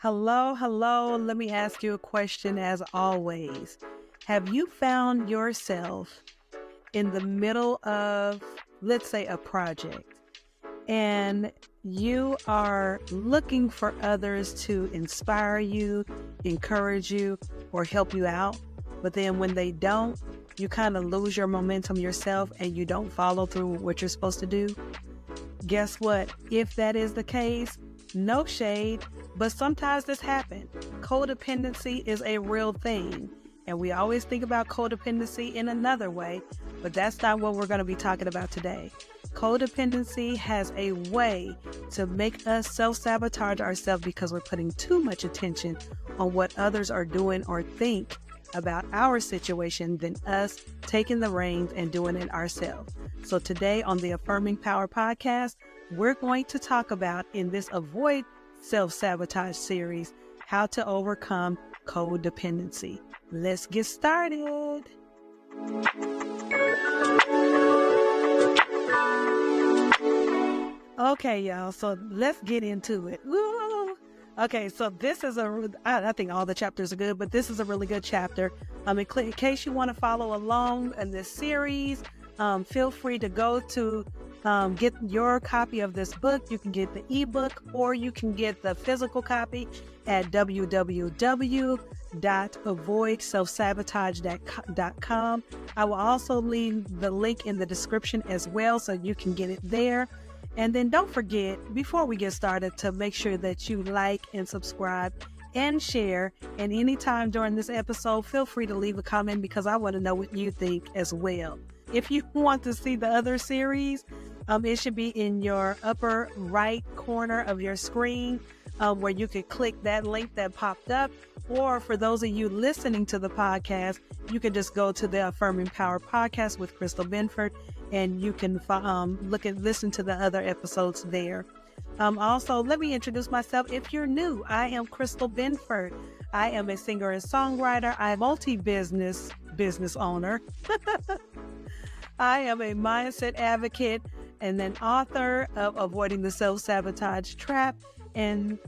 Hello, hello. Let me ask you a question as always. Have you found yourself in the middle of, let's say, a project, and you are looking for others to inspire you, encourage you, or help you out, but then when they don't, you kind of lose your momentum yourself and you don't follow through with what you're supposed to do? Guess what? If that is the case, no shade, but sometimes this happens. Codependency is a real thing, and we always think about codependency in another way, but that's not what we're going to be talking about today. Codependency has a way to make us self-sabotage ourselves because we're putting too much attention on what others are doing or think about our situation than us taking the reins and doing it ourselves. So today on the Affirming Power podcast, we're going to talk about, in this Avoid Self-Sabotage series, how to overcome codependency. Let's get started. Okay, y'all, so let's get into it. Woo! Okay, so this is I think all the chapters are good, but this is a really good chapter. In case you want to follow along in this series, feel free to go to get your copy of this book. You can get the ebook or you can get the physical copy at www.avoidselfsabotage.com. I will also leave the link in the description as well, so you can get it there. And then don't forget, before we get started, to make sure that you like and subscribe and share. And anytime during this episode, feel free to leave a comment because I want to know what you think as well. If you want to see the other series, it should be in your upper right corner of your screen, where you can click that link that popped up. Or for those of you listening to the podcast, you can just go to the Affirming Power podcast with Christyl Benford, and you can listen to the other episodes there. Also, let me introduce myself. If you're new, I am Christyl Benford. I am a singer and songwriter. I am a multi-business owner. I am a mindset advocate and an author of Avoiding the Self-Sabotage Trap. And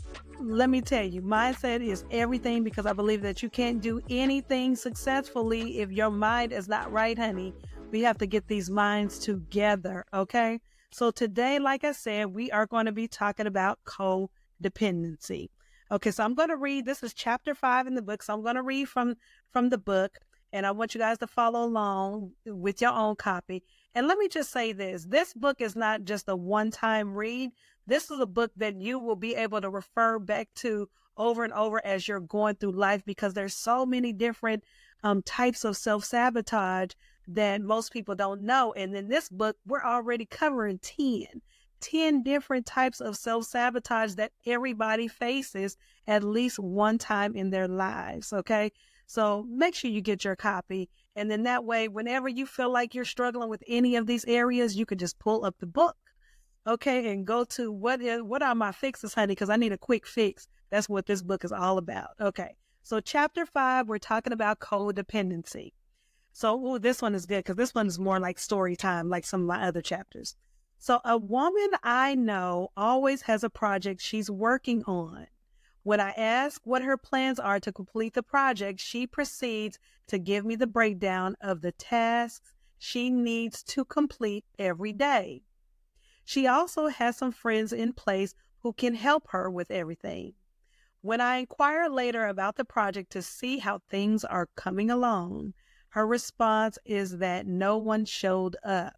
let me tell you, mindset is everything, because I believe that you can't do anything successfully if your mind is not right, honey. We have to get these minds together, okay? So today, like I said, we are going to be talking about codependency. Okay, so I'm going to read, this is chapter 5 in the book, so I'm going to read from the book, and I want you guys to follow along with your own copy. And let me just say this book is not just a one-time read. This is a book that you will be able to refer back to over and over as you're going through life, because there's so many different types of self-sabotage that most people don't know. And in this book, we're already covering 10 different types of self-sabotage that everybody faces at least one time in their lives, okay? So make sure you get your copy. And then that way, whenever you feel like you're struggling with any of these areas, you can just pull up the book, okay, and go to what are my fixes, honey, because I need a quick fix. That's what this book is all about. Okay, so chapter 5, we're talking about codependency. So this one is good because this one is more like story time, like some of my other chapters. So a woman I know always has a project she's working on. When I ask what her plans are to complete the project, she proceeds to give me the breakdown of the tasks she needs to complete every day. She also has some friends in place who can help her with everything. When I inquire later about the project to see how things are coming along, her response is that no one showed up.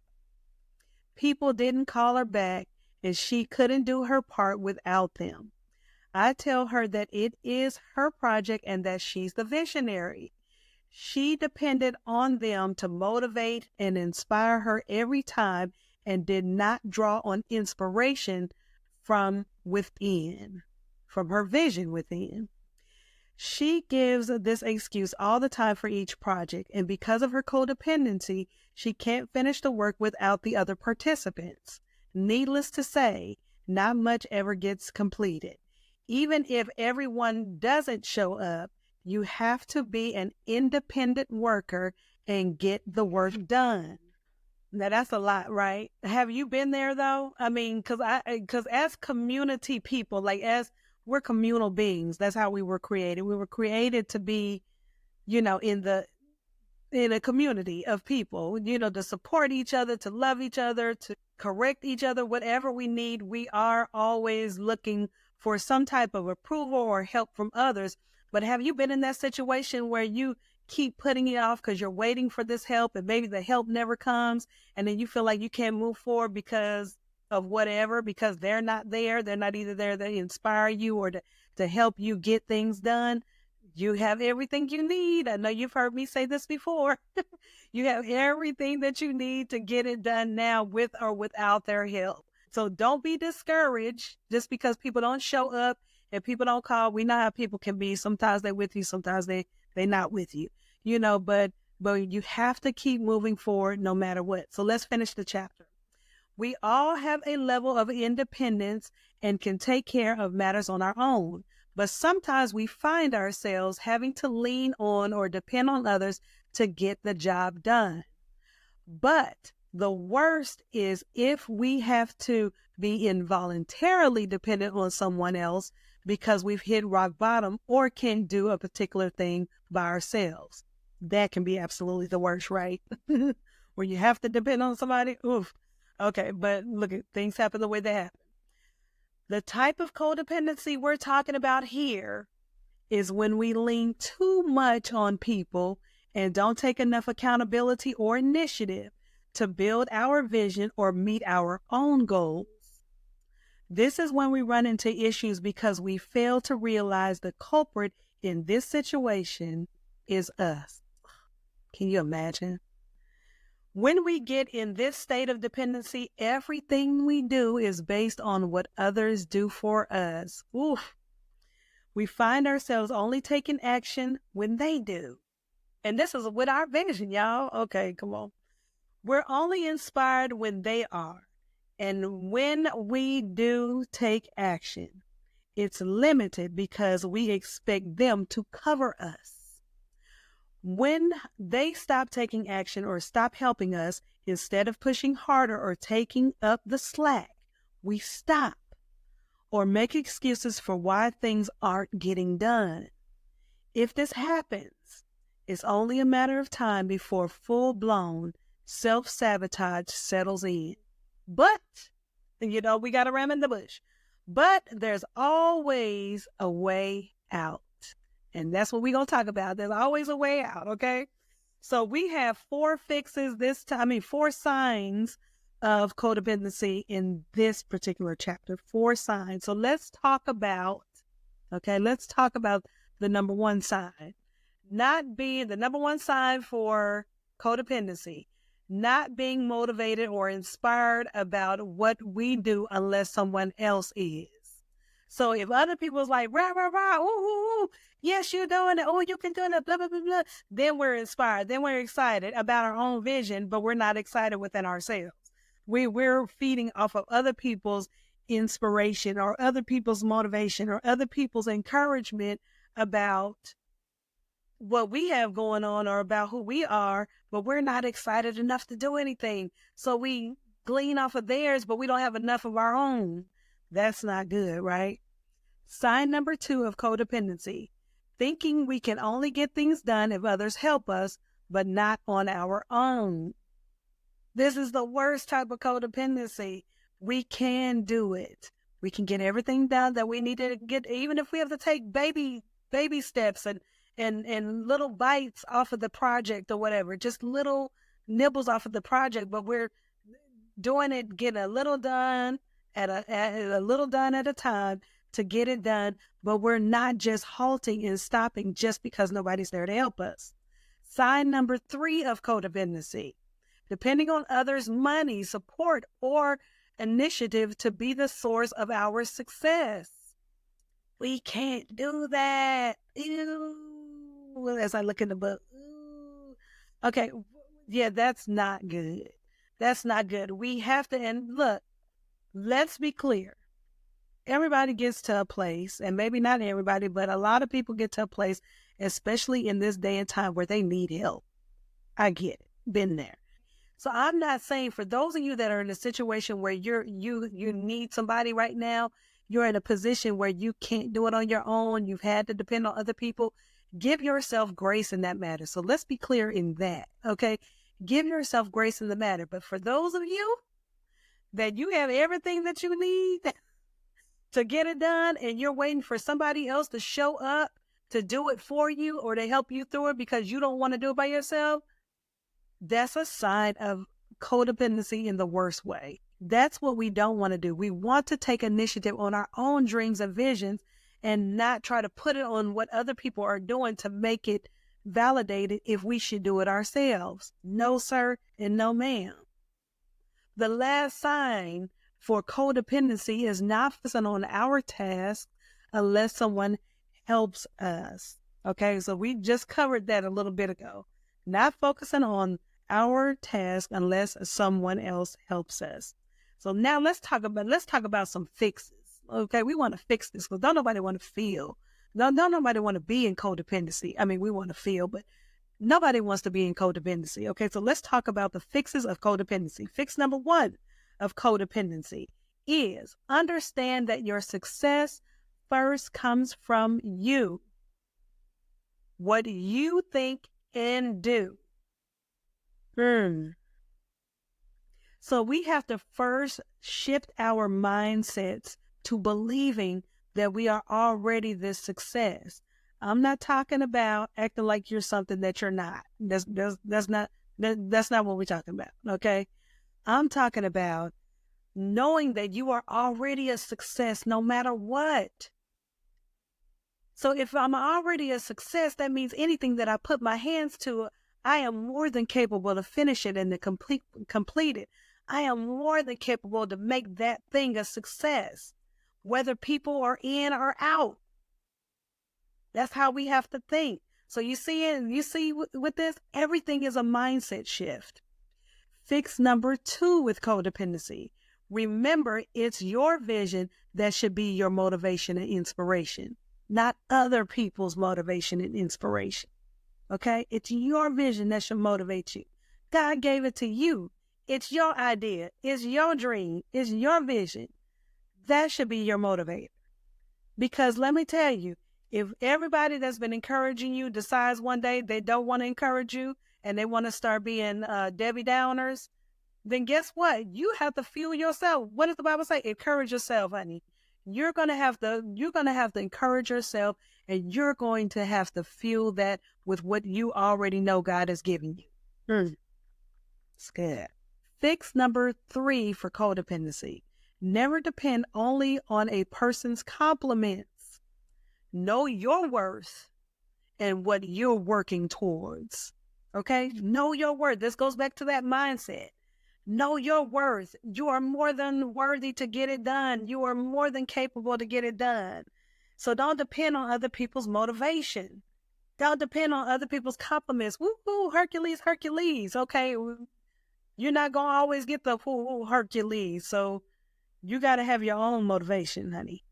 People didn't call her back, and she couldn't do her part without them. I tell her that it is her project and that she's the visionary. She depended on them to motivate and inspire her every time and did not draw on inspiration from within, from her vision within. She gives this excuse all the time for each project, and because of her codependency, she can't finish the work without the other participants. Needless to say, not much ever gets completed. Even if everyone doesn't show up, you have to be an independent worker and get the work done. Now that's a lot, right? Have you been there though? I mean, because as community people, like as we're communal beings. That's how we were created. We were created to be, in a community of people, to support each other, to love each other, to correct each other, whatever we need. We are always looking for some type of approval or help from others. But have you been in that situation where you keep putting it off because you're waiting for this help and maybe the help never comes, and then you feel like you can't move forward because of whatever, because they're not there. They're not either there to inspire you or to help you get things done. You have everything you need. I know you've heard me say this before. You have everything that you need to get it done now with or without their help. So don't be discouraged just because people don't show up and people don't call. We know how people can be. Sometimes they're with you, sometimes they're not with you, but you have to keep moving forward no matter what. So let's finish the chapter. We all have a level of independence and can take care of matters on our own. But sometimes we find ourselves having to lean on or depend on others to get the job done. But the worst is if we have to be involuntarily dependent on someone else because we've hit rock bottom or can't do a particular thing by ourselves. That can be absolutely the worst, right? Where you have to depend on somebody. Oof. Okay, but look, things happen the way they happen. The type of codependency we're talking about here is when we lean too much on people and don't take enough accountability or initiative to build our vision or meet our own goals. This is when we run into issues because we fail to realize the culprit in this situation is us. Can you imagine? When we get in this state of dependency, everything we do is based on what others do for us. Oof. We find ourselves only taking action when they do. And this is with our vision, y'all. Okay, come on. We're only inspired when they are. And when we do take action, it's limited because we expect them to cover us. When they stop taking action or stop helping us, instead of pushing harder or taking up the slack, we stop or make excuses for why things aren't getting done. If this happens, it's only a matter of time before full-blown self-sabotage settles in. But, we got to ram in the bush. But there's always a way out. And that's what we're going to talk about. There's always a way out, okay? So we have 4 fixes this time, 4 signs of codependency in this particular chapter, 4 signs. So let's talk about the number 1 sign. Not being the number 1 sign for codependency, not being motivated or inspired about what we do unless someone else is. So if other people's like, rah, rah, rah, ooh, ooh, ooh, yes, you're doing it, oh, you can do it, blah, blah, blah, blah, then we're inspired, then we're excited about our own vision, but we're not excited within ourselves. We're feeding off of other people's inspiration or other people's motivation or other people's encouragement about what we have going on or about who we are, but we're not excited enough to do anything. So we glean off of theirs, but we don't have enough of our own. That's not good, right? Sign number 2 of codependency, thinking we can only get things done if others help us, but not on our own. This is the worst type of codependency. We can do it. We can get everything done that we need to get, even if we have to take baby steps and little bites off of the project or whatever, just little nibbles off of the project, but we're doing it, getting a little done at a time to get it done, but we're not just halting and stopping just because nobody's there to help us. Sign number 3 of codependency, depending on others' money, support, or initiative to be the source of our success. We can't do that. Ew. As I look in the book. Ew. Okay, yeah, that's not good. That's not good. We have to, and look, let's be clear. Everybody gets to a place, and maybe not everybody, but a lot of people get to a place, especially in this day and time, where they need help. I get it. Been there. So I'm not saying for those of you that are in a situation where you need somebody right now, you're in a position where you can't do it on your own, you've had to depend on other people, give yourself grace in that matter. So let's be clear in that, okay? Give yourself grace in the matter. But for those of you that you have everything that you need to get it done and you're waiting for somebody else to show up to do it for you or to help you through it because you don't want to do it by yourself, that's a sign of codependency in the worst way. That's what we don't want to do. We want to take initiative on our own dreams and visions and not try to put it on what other people are doing to make it validated if we should do it ourselves. No, sir, and no, ma'am. The last sign for codependency is not focusing on our task unless someone helps us. Okay, so we just covered that a little bit ago. Not focusing on our task unless someone else helps us. So now let's talk about some fixes. Okay, we want to fix this because don't nobody want to feel. Don't nobody want to be in codependency. I mean, we want to feel, but nobody wants to be in codependency. Okay, so let's talk about the fixes of codependency. Fix number 1 of codependency is understand that your success first comes from you. What you think and do. So we have to first shift our mindsets to believing that we are already this success. I'm not talking about acting like you're something that you're not. That's not what we're talking about. Okay, I'm talking about knowing that you are already a success no matter what. So if I'm already a success, that means anything that I put my hands to, I am more than capable to finish it and to complete it. I am more than capable to make that thing a success, whether people are in or out. That's how we have to think. So you see with this, everything is a mindset shift. Fix number 2 with codependency. Remember, it's your vision that should be your motivation and inspiration, not other people's motivation and inspiration. Okay? It's your vision that should motivate you. God gave it to you. It's your idea. It's your dream. It's your vision. That should be your motivator. Because let me tell you, if everybody that's been encouraging you decides one day they don't want to encourage you and they want to start being Debbie Downers, then guess what? You have to fuel yourself. What does the Bible say? Encourage yourself, honey. You're gonna have to encourage yourself, and you're going to have to fuel that with what you already know God has given you. It's good. Fix number 3 for codependency. Never depend only on a person's compliments. Know your worth and what you're working towards. Okay? Know your worth. This goes back to that mindset. Know your worth. You are more than worthy to get it done. You are more than capable to get it done. So don't depend on other people's motivation. Don't depend on other people's compliments. Woo-hoo, Hercules, Hercules. Okay, you're not going to always get the woo-hoo, Hercules. So you got to have your own motivation, honey.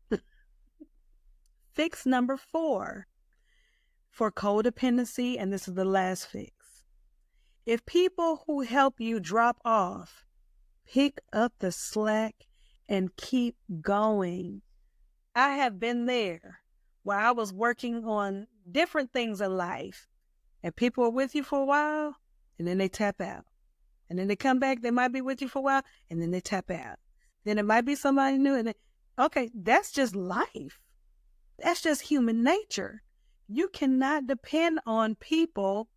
Fix number 4 for codependency, and this is the last fix. If people who help you drop off, pick up the slack and keep going. I have been there where I was working on different things in life, and people are with you for a while, and then they tap out. And then they come back, they might be with you for a while, and then they tap out. Then it might be somebody new, and okay, that's just life. That's just human nature. You cannot depend on people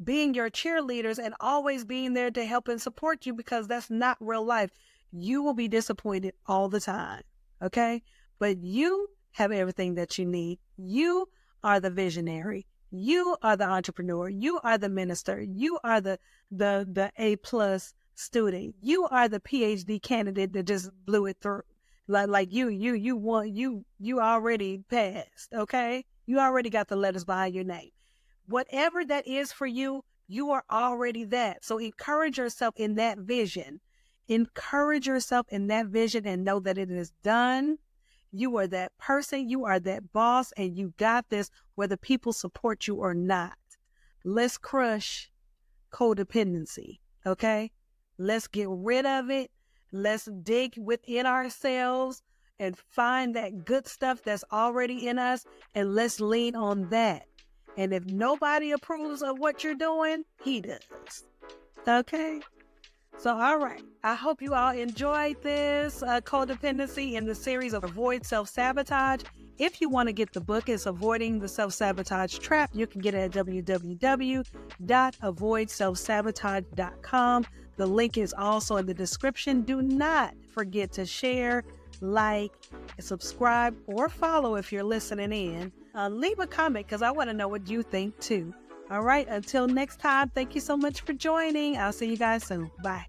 being your cheerleaders and always being there to help and support you, because that's not real life. You will be disappointed all the time, okay? But you have everything that you need. You are the visionary. You are the entrepreneur. You are the minister. You are the A+ student. You are the PhD candidate that just blew it through. Like you won, you already passed, okay? You already got the letters behind your name. Whatever that is for you, you are already that. So encourage yourself in that vision. Encourage yourself in that vision and know that it is done. You are that person. You are that boss, and you got this, whether people support you or not. Let's crush codependency, okay? Let's get rid of it. Let's dig within ourselves and find that good stuff that's already in us, and let's lean on that. And if nobody approves of what you're doing, he does. Okay? So, all right. I hope you all enjoyed this codependency in the series of Avoid Self-Sabotage. If you want to get the book, it's Avoiding the Self-Sabotage Trap. You can get it at www.avoidselfsabotage.com. The link is also in the description. Do not forget to share, like, subscribe, or follow if you're listening in. Leave a comment because I want to know what you think too. All right, until next time, thank you so much for joining. I'll see you guys soon. Bye.